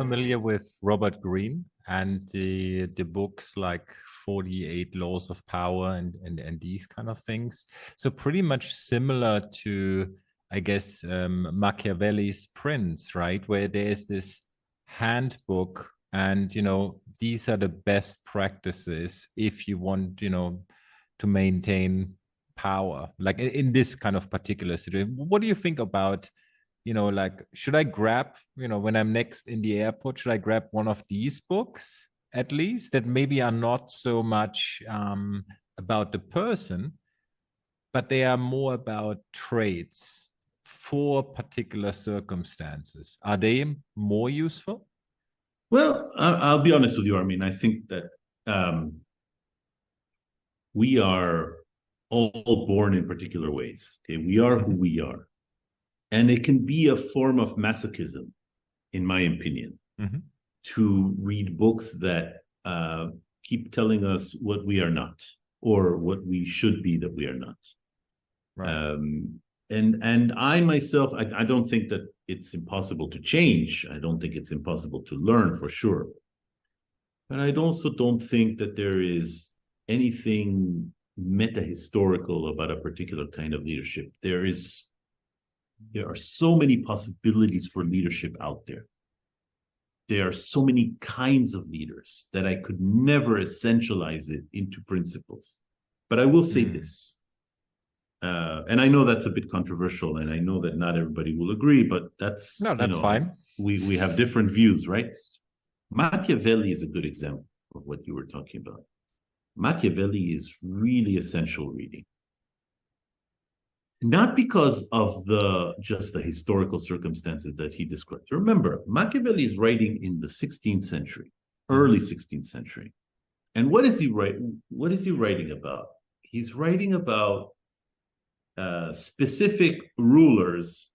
familiar with Robert Greene and the books like 48 Laws of Power and these kind of things. So pretty much similar to, I guess, Machiavelli's Prince, right? Where there's this handbook and, these are the best practices if you want, to maintain power, like in this kind of particular situation. What do you think about, like, should I grab, when I'm next in the airport, should I grab one of these books at least that maybe are not so much about the person, but they are more about traits for particular circumstances? Are they more useful? Well, I'll be honest with you, Armin. I think that we are all born in particular ways. Okay? We are who we are. And it can be a form of masochism, in my opinion, to read books that keep telling us what we are not, or what we should be that we are not. Right. And I myself, I don't think that it's impossible to change. I don't think it's impossible to learn, for sure. But I also don't think that there is anything meta-historical about a particular kind of leadership. There are so many possibilities for leadership out there. There are so many kinds of leaders that I could never essentialize it into principles. But I will say this, and I know that's a bit controversial, and I know that not everybody will agree, but that's fine. We have different views, right? Machiavelli is a good example of what you were talking about. Machiavelli is really essential reading. Not because of just the historical circumstances that he describes. Remember, Machiavelli is writing in the 16th century, early 16th century. And what is he writing about? He's writing about specific rulers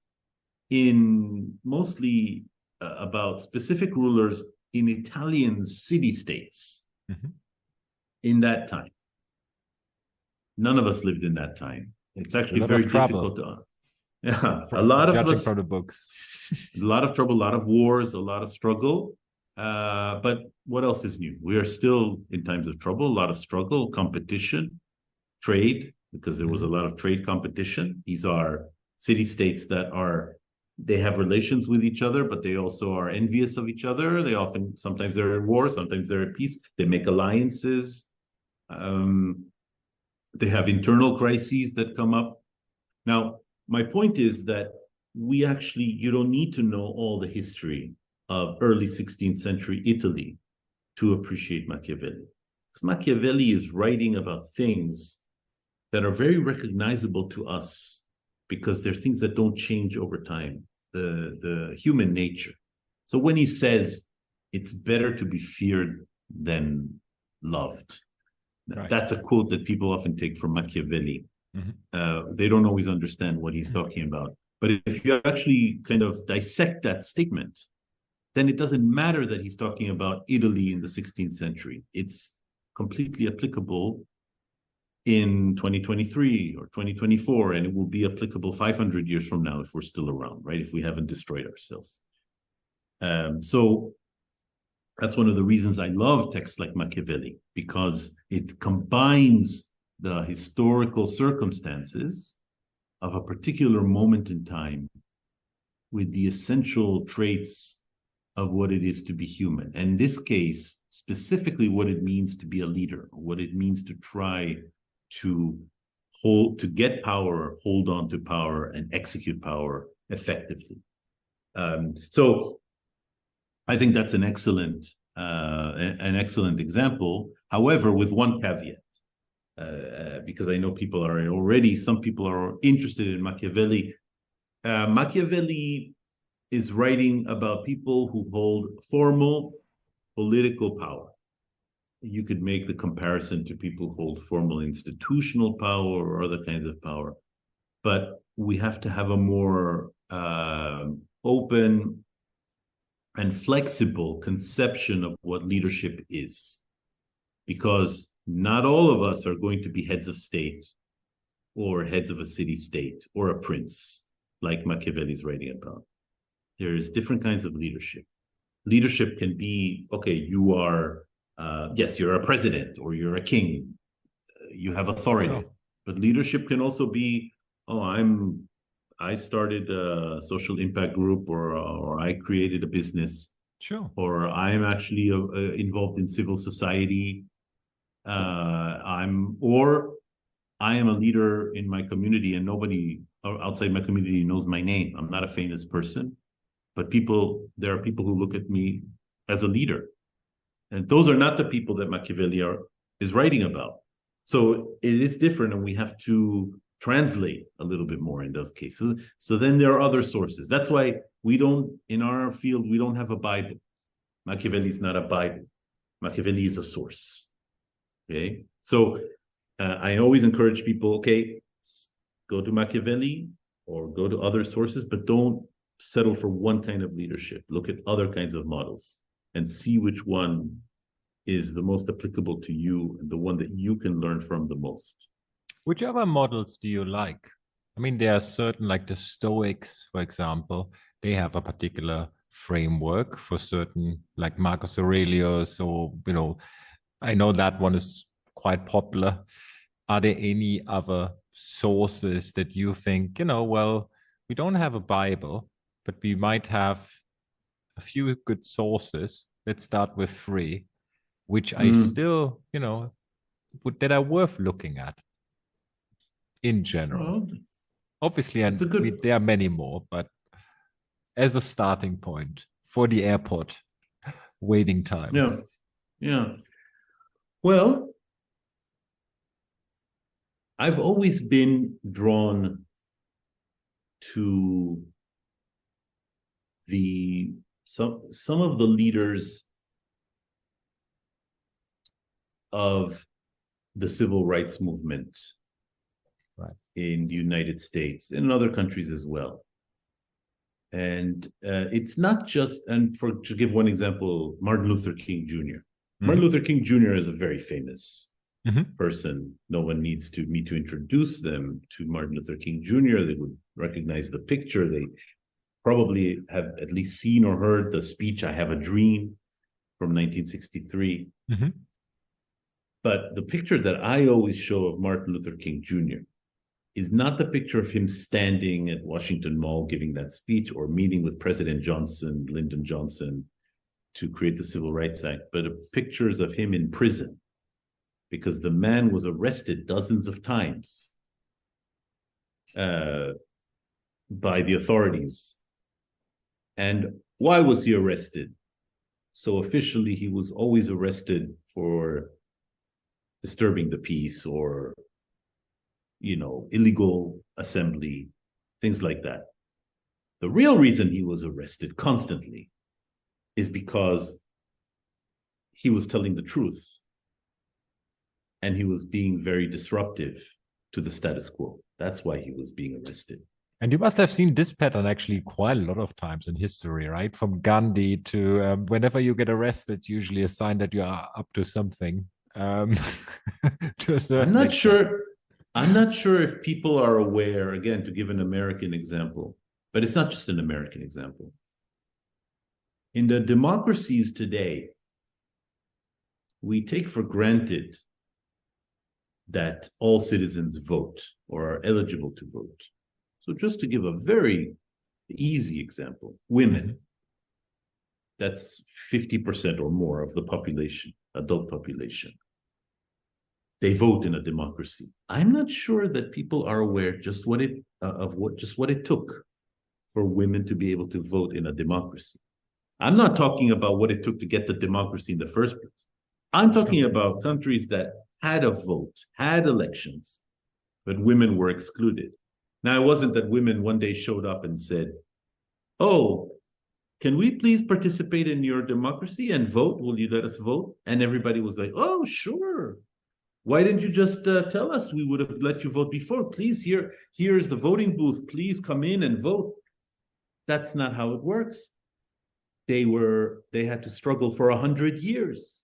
mostly about specific rulers in Italian city-states in that time. None of us lived in that time. It's actually very difficult to. Yeah, a lot of us. From the books. A lot of trouble, a lot of wars, a lot of struggle. But what else is new? We are still in times of trouble, a lot of struggle, competition, trade, because there was a lot of trade competition. These are city-states that they have relations with each other, but they also are envious of each other. Sometimes they're at war, sometimes they're at peace. They make alliances. They have internal crises that come up. Now, my point is that you don't need to know all the history of early 16th century Italy to appreciate Machiavelli. Because Machiavelli is writing about things that are very recognizable to us because they're things that don't change over time, the human nature. So when he says it's better to be feared than loved, right. That's a quote that people often take from Machiavelli. They don't always understand what he's talking about. But if you actually kind of dissect that statement, then it doesn't matter that he's talking about Italy in the 16th century. It's completely applicable in 2023 or 2024, and it will be applicable 500 years from now if we're still around, right? If we haven't destroyed ourselves. So that's one of the reasons I love texts like Machiavelli, because it combines the historical circumstances of a particular moment in time with the essential traits of what it is to be human. And in this case, specifically what it means to be a leader, what it means to try to get power, hold on to power, and execute power effectively. So I think that's an excellent example. However, with one caveat, because I know some people are interested in Machiavelli. Machiavelli is writing about people who hold formal political power. You could make the comparison to people who hold formal institutional power or other kinds of power. But we have to have a more open and flexible conception of what leadership is. Because not all of us are going to be heads of state or heads of a city-state or a prince, like Machiavelli is writing about. There's different kinds of leadership. leadership can be, okay, you are, yes, you're a president or you're a king. You have authority. Sure. But leadership can also be, oh, I started a social impact group, or I created a business, Sure. or I'm actually involved in civil society. Or I am a leader in my community, and nobody outside my community knows my name. I'm not a famous person, but there are people who look at me as a leader, and those are not the people that Machiavelli is writing about. So it is different, and we have to translate a little bit more in those cases. So then there are other sources. That's why in our field, we don't have a Bible. Machiavelli is not a Bible. Machiavelli is a source. Okay. So I always encourage people, okay, go to Machiavelli or go to other sources, but don't settle for one kind of leadership. Look at other kinds of models and see which one is the most applicable to you and the one that you can learn from the most. Which other models do you like? I mean, there are certain, like the Stoics, for example, they have a particular framework for certain, like Marcus Aurelius, or, I know that one is quite popular. Are there any other sources that you think, well, we don't have a Bible, but we might have a few good sources. Let's start with 3, which I still, that are worth looking at in general. Well, Obviously, and there are many more, but as a starting point for the airport waiting time. Yeah. Yeah. Well, I've always been drawn to some of the leaders of the civil rights movement, right, in the United States and in other countries as well. And it's not just, and to give one example, Martin Luther King Jr. Martin Luther King Jr. is a very famous person. No one needs me to introduce them to Martin Luther King Jr. They would recognize the picture. They probably have at least seen or heard the speech, I Have a Dream, from 1963. But the picture that I always show of Martin Luther King Jr. is not the picture of him standing at Washington Mall giving that speech or meeting with President Johnson, Lyndon Johnson, to create the Civil Rights Act, but pictures of him in prison, because the man was arrested dozens of times by the authorities. And why was he arrested? So officially, he was always arrested for disturbing the peace or, illegal assembly, things like that. The real reason he was arrested constantly is because he was telling the truth and he was being very disruptive to the status quo. That's why he was being arrested. And you must have seen this pattern actually quite a lot of times in history, right? From Gandhi to whenever you get arrested, it's usually a sign that you are up to something. To a certain extent. I'm not sure if people are aware, again, to give an American example, but it's not just an American example. In the democracies today, we take for granted that all citizens vote or are eligible to vote. So just to give a very easy example, women, that's 50% or more of the population, adult population. They vote in a democracy. I'm not sure that people are aware just what it took for women to be able to vote in a democracy. I'm not talking about what it took to get the democracy in the first place. I'm talking about countries that had a vote, had elections, but women were excluded. Now, it wasn't that women one day showed up and said, "Oh, can we please participate in your democracy and vote? Will you let us vote?" And everybody was like, "Oh, sure. Why didn't you just tell us? We would have let you vote before. Please, here's the voting booth. Please come in and vote." That's not how it works. They had to struggle for 100 years,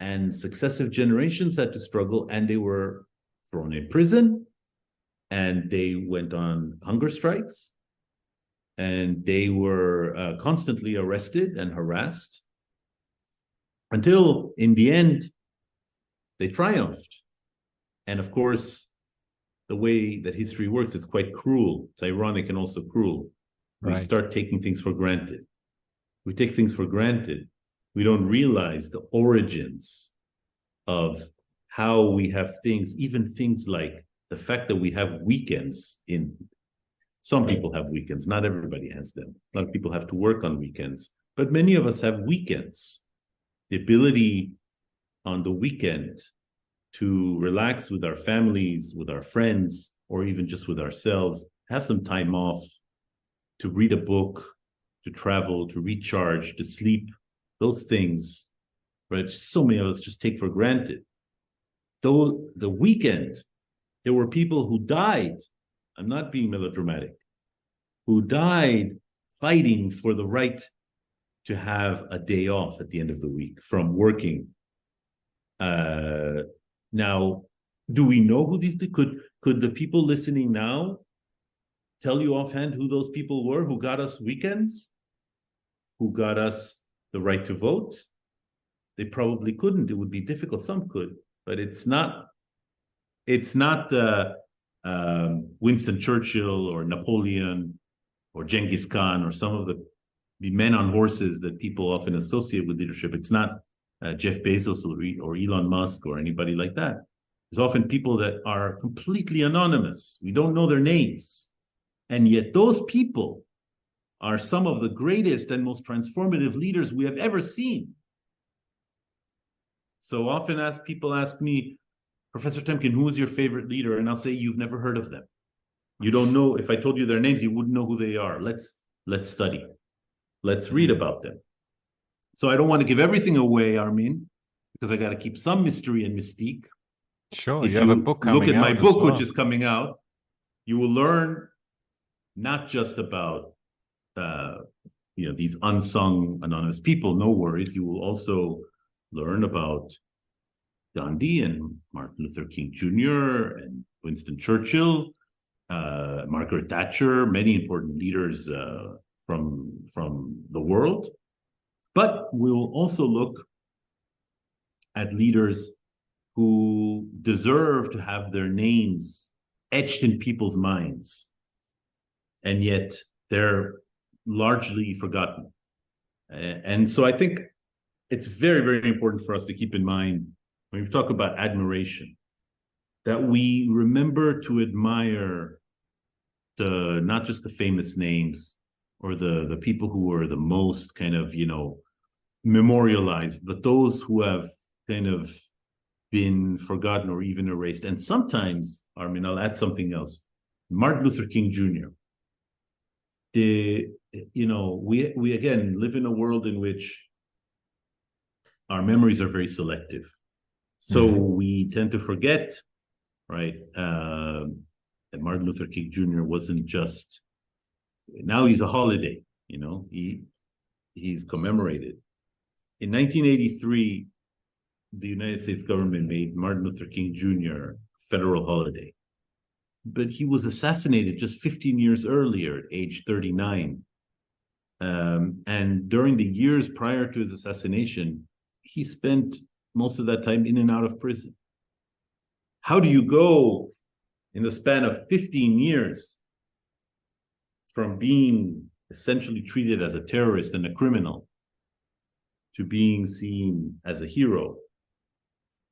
and successive generations had to struggle, and they were thrown in prison, and they went on hunger strikes, and they were constantly arrested and harassed until, in the end, they triumphed. And of course, the way that history works, it's quite cruel. It's ironic and also cruel. We start taking things for granted. We take things for granted. We don't realize the origins of how we have things, even things like the fact that we have weekends. Some people have weekends, not everybody has them. A lot of people have to work on weekends, but many of us have weekends. The ability on the weekend to relax with our families, with our friends, or even just with ourselves, have some time off, to read a book, to travel, to recharge, to sleep, those things, right? So many of us just take for granted. Though the weekend, there were people who died, I'm not being melodramatic, who died fighting for the right to have a day off at the end of the week from working. Now, do we know who these could the people listening now tell you offhand who those people were who got us weekends, who got us the right to vote? They probably couldn't. It would be difficult. Some could, but it's not Winston Churchill or Napoleon or Genghis Khan or some of the men on horses that people often associate with leadership. It's not Jeff Bezos or Elon Musk or anybody like that. There's often people that are completely anonymous. We don't know their names. And yet those people are some of the greatest and most transformative leaders we have ever seen. So often people ask me, Professor Temkin, who is your favorite leader? And I'll say, you've never heard of them. You don't know. If I told you their names, you wouldn't know who they are. Let's study. Let's read about them. So I don't want to give everything away, Armin, because I got to keep some mystery and mystique. Sure, if you have a book coming out. Look at my book, which is coming out. You will learn not just about these unsung anonymous people. No worries. You will also learn about Gandhi and Martin Luther King Jr. and Winston Churchill, Margaret Thatcher, many important leaders from the world. But we will also look at leaders who deserve to have their names etched in people's minds, and yet they're largely forgotten. And so I think it's very, very important for us to keep in mind when we talk about admiration, that we remember to admire not just the famous names or the people who were the most kind of, memorialized, but those who have kind of been forgotten or even erased. And sometimes, I'll add something else. Martin Luther King Jr. We again live in a world in which our memories are very selective. So we tend to forget, right, that Martin Luther King Jr. wasn't just, now he's a holiday, he's commemorated. In 1983, the United States government made Martin Luther King Jr. federal holiday. But he was assassinated just 15 years earlier at age 39. And during the years prior to his assassination, he spent most of that time in and out of prison. How do you go in the span of 15 years from being essentially treated as a terrorist and a criminal to being seen as a hero,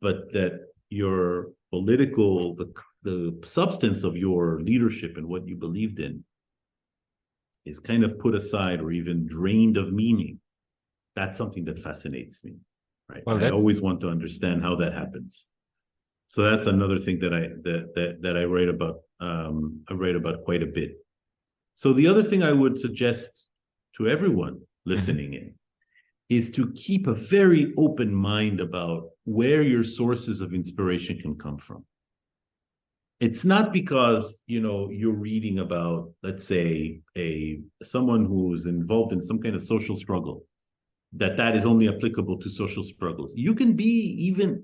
but that your political, the substance of your leadership and what you believed in is kind of put aside or even drained of meaning? That's something that fascinates me, right? Well, I always want to understand how that happens. So that's another thing that I write about. I write about quite a bit. So the other thing I would suggest to everyone listening in is to keep a very open mind about where your sources of inspiration can come from. It's not because, you're reading about, let's say, someone who's involved in some kind of social struggle, that is only applicable to social struggles. You can be even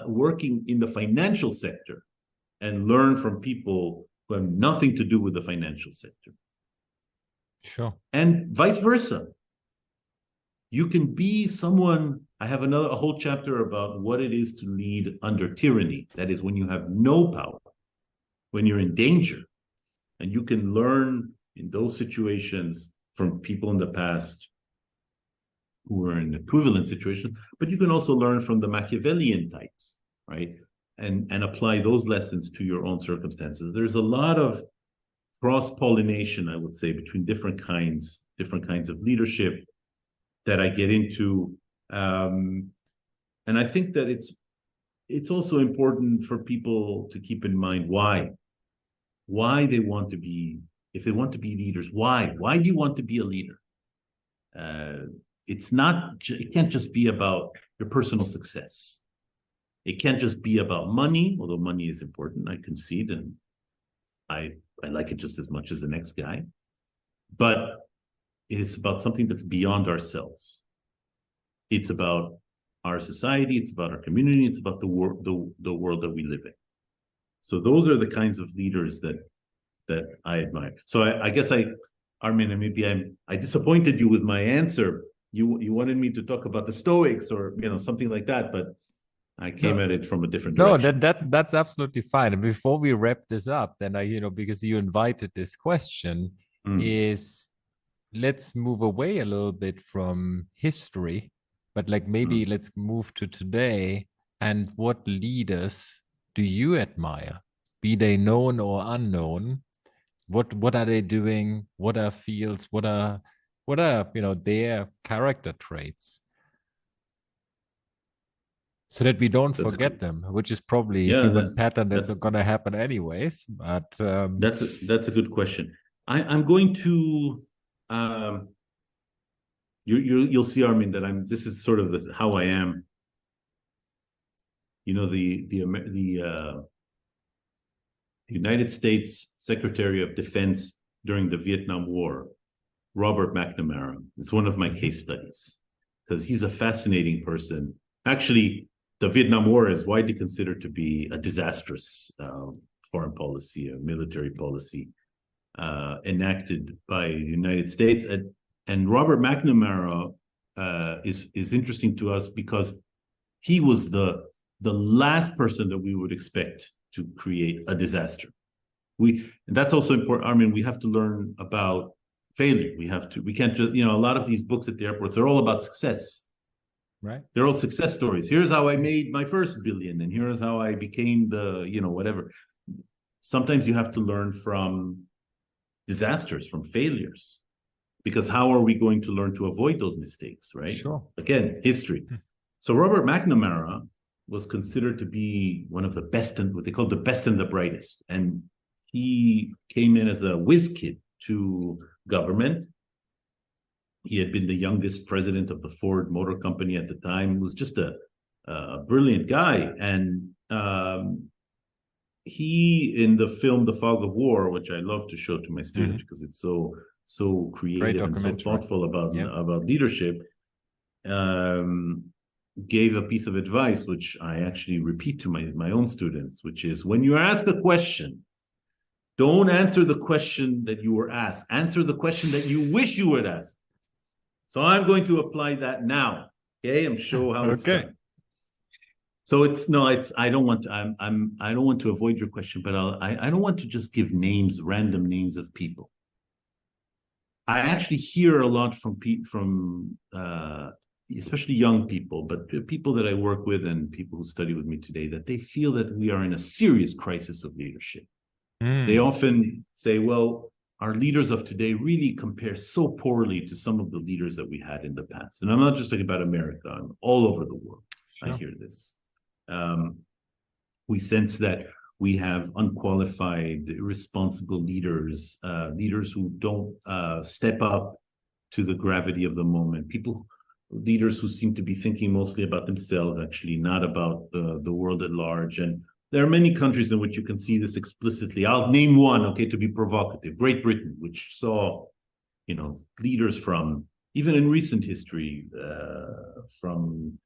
working in the financial sector and learn from people who have nothing to do with the financial sector. Sure. And vice versa. You can be someone. I have a whole chapter about what it is to lead under tyranny. That is when you have no power, when you're in danger, and you can learn in those situations from people in the past who were in equivalent situations, but you can also learn from the Machiavellian types, right? And apply those lessons to your own circumstances. There's a lot of cross-pollination, I would say, between different kinds of leadership that I get into. And I think that it's also important for people to keep in mind why they want to be, if they want to be leaders, why do you want to be a leader? It can't just be about your personal success. It can't just be about money, although money is important, I concede, and I like it just as much as the next guy. But it is about something that's beyond ourselves. It's about our society, it's about our community, it's about the world that we live in. So those are the kinds of leaders that I admire. So I guess Armin, maybe I disappointed you with my answer. You wanted me to talk about the Stoics or something like that, but I came at it from a different direction. No, that's absolutely fine. And before we wrap this up, then because you invited this question, is let's move away a little bit from history, but like maybe let's move to today. And what leaders do you admire, be they known or unknown? What are they doing? What are fields? What are their character traits? So that we don't forget them, which is probably a human pattern that's going to happen anyways. But that's a good question. I'm going to you'll see, Armin, that this is sort of how I am. The United States Secretary of Defense during the Vietnam War, Robert McNamara, is one of my case studies because he's a fascinating person. Actually, the Vietnam War is widely considered to be a disastrous foreign policy, a military policy enacted by the United States. And Robert McNamara is interesting to us because he was the last person that we would expect to create a disaster. And that's also important. I mean, we have to learn about failure. We can't just, a lot of these books at the airports are all about success. Right. They're all success stories. Here's how I made my first billion, and here's how I became the, whatever. Sometimes you have to learn from disasters, from failures, because how are we going to learn to avoid those mistakes, right? Sure. Again, history. So Robert McNamara was considered to be one of the best and what they call the best and the brightest. And he came in as a whiz kid to government. He had been the youngest president of the Ford Motor Company at the time. He was just a brilliant guy. And he, in the film The Fog of War, which I love to show to my students because it's so creative and so thoughtful about leadership, gave a piece of advice, which I actually repeat to my own students, which is when you ask a question, don't answer the question that you were asked. Answer the question that you wish you were asked. So I'm going to apply that now. Okay, and show how it's done. So I don't want to avoid your question, but I don't want to just give random names of people. I actually hear a lot from especially young people, but people that I work with and people who study with me today, that they feel that we are in a serious crisis of leadership. They often say, well, our leaders of today really compare so poorly to some of the leaders that we had in the past. And I'm not just talking about America, I'm all over the world. Sure. I hear this. We sense that we have unqualified, irresponsible leaders, leaders who don't step up to the gravity of the moment. Leaders who seem to be thinking mostly about themselves, actually, not about the world at large. And there are many countries in which you can see this explicitly. I'll name one, okay, to be provocative. Great Britain, which saw, leaders from, even in recent history, from,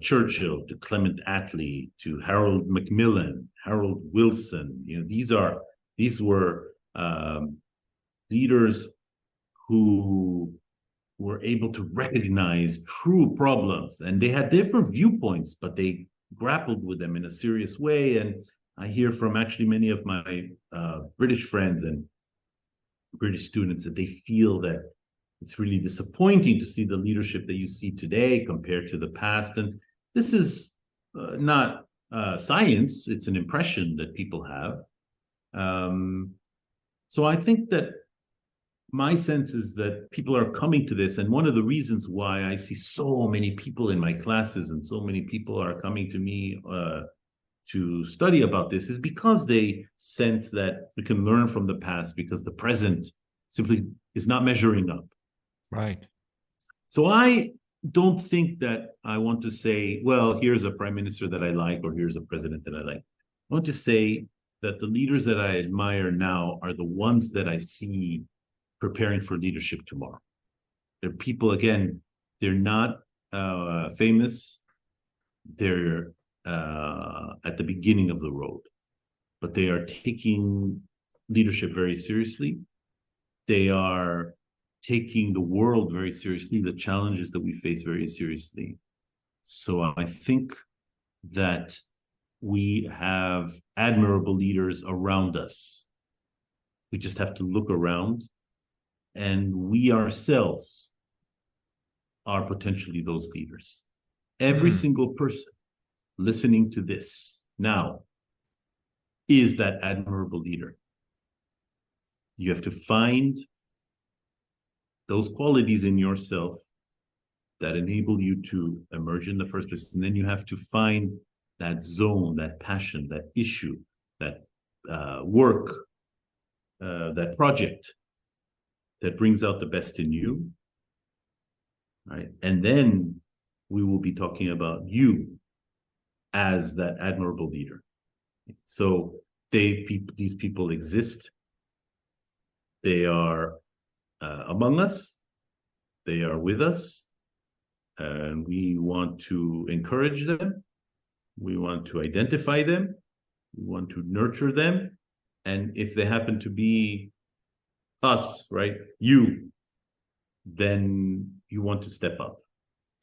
Churchill to Clement Attlee to Harold Macmillan, Harold Wilson. These were leaders who were able to recognize true problems, and they had different viewpoints, but they grappled with them in a serious way. And I hear from actually many of my British friends and British students that they feel that it's really disappointing to see the leadership that you see today compared to the past. And this is not science, it's an impression that people have. So I think that my sense is that people are coming to this. And one of the reasons why I see so many people in my classes and so many people are coming to me to study about this is because they sense that we can learn from the past, because the present simply is not measuring up. Right. So I don't think that I want to say, well, here's a prime minister that I like, or here's a president that I like. I want to say that the leaders that I admire now are the ones that I see preparing for leadership tomorrow. They're people, again, they're not famous. They're at the beginning of the road, but they are taking leadership very seriously. They are taking the world very seriously, the challenges that we face very seriously. So I think that we have admirable leaders around us. We just have to look around, and we ourselves are potentially those leaders. Every single person listening to this now is that admirable leader. You have to find those qualities in yourself that enable you to emerge in the first place. And then you have to find that zone, that passion, that issue, that work, that project that brings out the best in you, right? And then we will be talking about you as that admirable leader. So these people exist. They are among us. They are with us. And we want to encourage them. We want to identify them. We want to nurture them. And if they happen to be us, right, you, then you want to step up.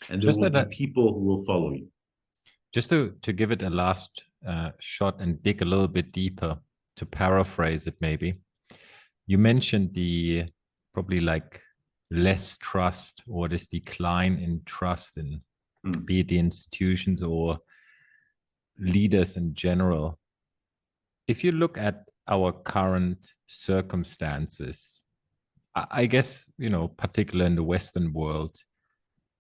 And there will be people who will follow you. Just to give it a last shot and dig a little bit deeper, to paraphrase it maybe, you mentioned the probably like less trust, or this decline in trust in be it the institutions or leaders in general. If you look at our current circumstances, I guess, particularly in the Western world,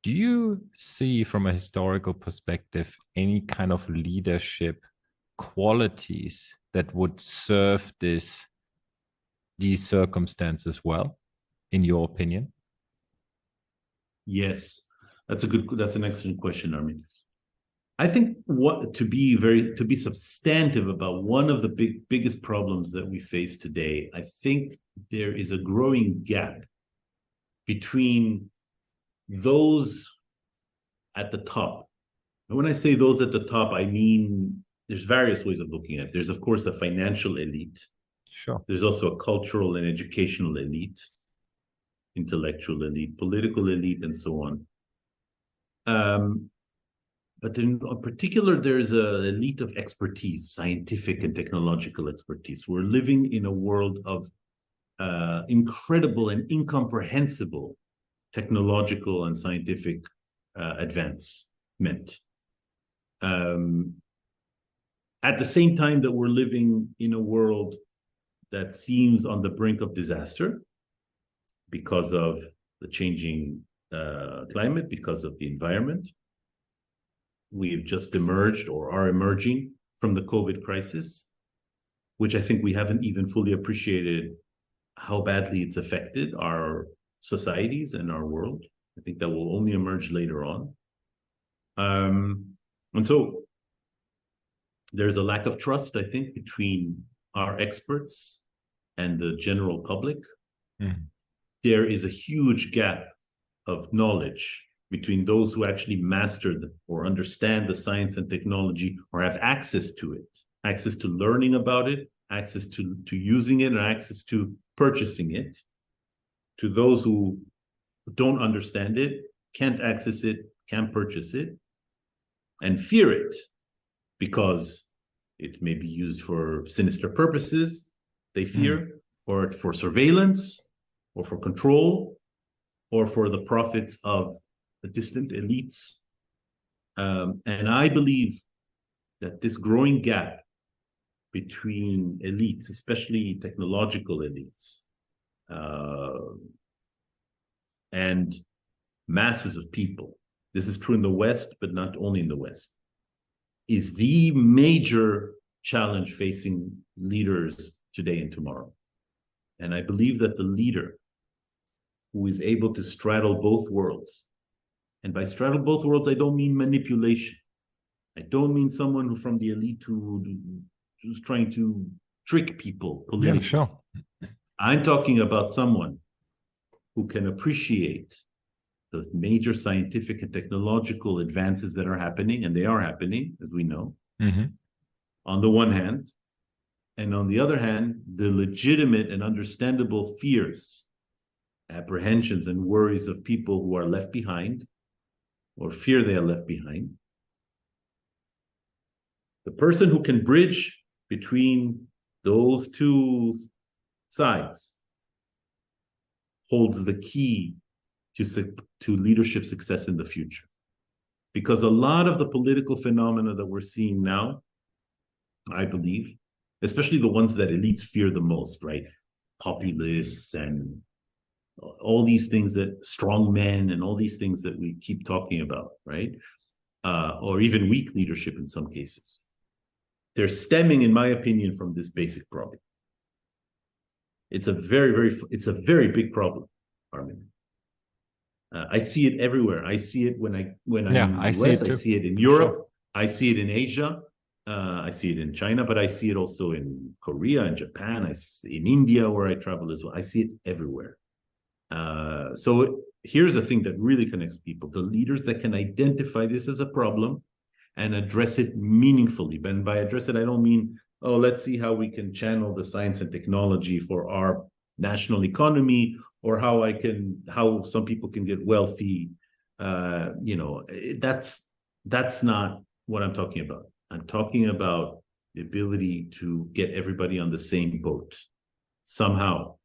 do you see from a historical perspective any kind of leadership qualities that would serve these circumstances well, in your opinion? Yes, that's an excellent question, Armin. I think to be substantive about one of the biggest problems that we face today, I think there is a growing gap between those at the top. And when I say those at the top, I mean there's various ways of looking at it. There's, of course, a financial elite. Sure. There's also a cultural and educational elite, intellectual elite, political elite, and so on. But in particular, there's an elite of expertise, scientific and technological expertise. We're living in a world of incredible and incomprehensible technological and scientific advancement. At the same time that we're living in a world that seems on the brink of disaster because of the changing climate, because of the environment. We've just emerged or are emerging from the COVID crisis, which I think we haven't even fully appreciated how badly it's affected our societies and our world. I think that will only emerge later on. And so there's a lack of trust, I think, between our experts and the general public. There is a huge gap of knowledge between those who actually mastered or understand the science and technology, or have access to it, access to learning about it, access to using it, and access to purchasing it, to those who don't understand it, can't access it, can't purchase it, and fear it because it may be used for sinister purposes, they fear, or for surveillance, or for control, or for the profits of the distant elites. And I believe that this growing gap between elites, especially technological elites, and masses of people, this is true in the West, but not only in the West, is the major challenge facing leaders today and tomorrow. And I believe that the leader who is able to straddle both worlds, and by straddle both worlds, I don't mean manipulation. I don't mean someone who from the elite who's trying to trick people politically. Yeah, sure. I'm talking about someone who can appreciate the major scientific and technological advances that are happening, and they are happening, as we know, on the one hand, and on the other hand, the legitimate and understandable fears, apprehensions, and worries of people who are left behind or fear they are left behind. The person who can bridge between those two sides holds the key to leadership success in the future. Because a lot of the political phenomena that we're seeing now, I believe, especially the ones that elites fear the most, right? Populists and all these things that strong men and all these things that we keep talking about, right? Or even weak leadership in some cases. They're stemming, in my opinion, from this basic problem. It's a very big problem, Armin. I see it everywhere. I see it when I'm in the US. I see it in Europe. Sure. I see it in Asia. I see it in China, but I see it also in Korea and Japan. I see in India, where I travel as well. I see it everywhere. So here's the thing that really connects people: the leaders that can identify this as a problem and address it meaningfully. And by address it, I don't mean, oh, let's see how we can channel the science and technology for our national economy, or how some people can get wealthy. That's not what I'm talking about. I'm talking about the ability to get everybody on the same boat somehow.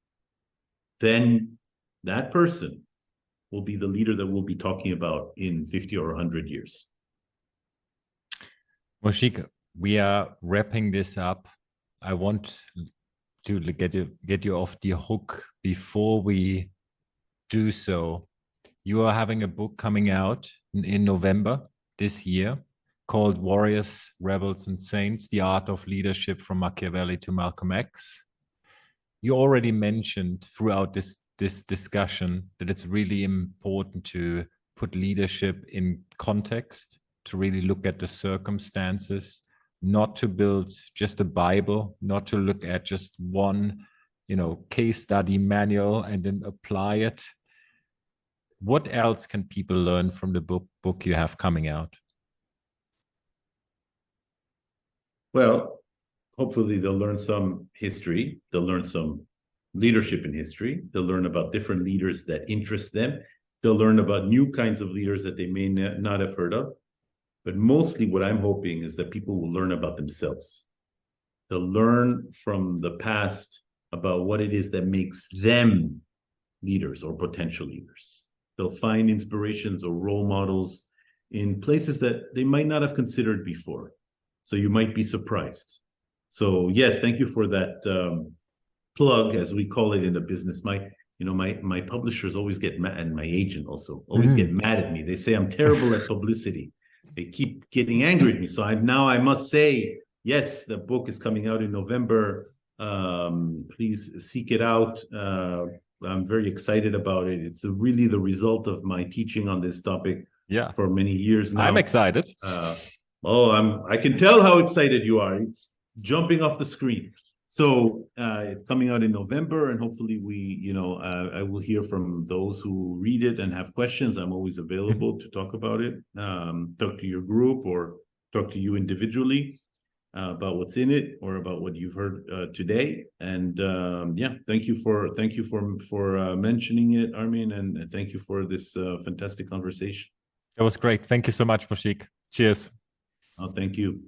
Then that person will be the leader that we'll be talking about in 50 or 100 years. Moshik, we are wrapping this up. I want to get you off the hook. Before we do so, you are having a book coming out in November this year called Warriors, Rebels, and Saints: The Art of Leadership from Machiavelli to Malcolm X. You already mentioned throughout this discussion that it's really important to put leadership in context, to really look at the circumstances, not to build just a Bible, not to look at just one, case study manual and then apply it. What else can people learn from the book you have coming out? Well, hopefully they'll learn some history. They'll learn some leadership in history. They'll learn about different leaders that interest them. They'll learn about new kinds of leaders that they may not have heard of. But mostly what I'm hoping is that people will learn about themselves. They'll learn from the past about what it is that makes them leaders or potential leaders. They'll find inspirations or role models in places that they might not have considered before. So you might be surprised. So yes, thank you for that plug, as we call it in the business. My publishers always get mad, and my agent also always get mad at me. They say I'm terrible at publicity. They keep getting angry at me. So I must say, yes, the book is coming out in November. Please seek it out. I'm very excited about it. It's really the result of my teaching on this topic for many years now. I'm excited. I can tell how excited you are. It's jumping off the screen. So it's coming out in November, and hopefully I will hear from those who read it and have questions. I'm always available to talk about it, talk to your group or talk to you individually. about what's in it or about what you've heard today. And yeah, thank you for mentioning it, Armin, and thank you for this fantastic conversation. It was great. Thank you so much, Moshik. Cheers. Thank you.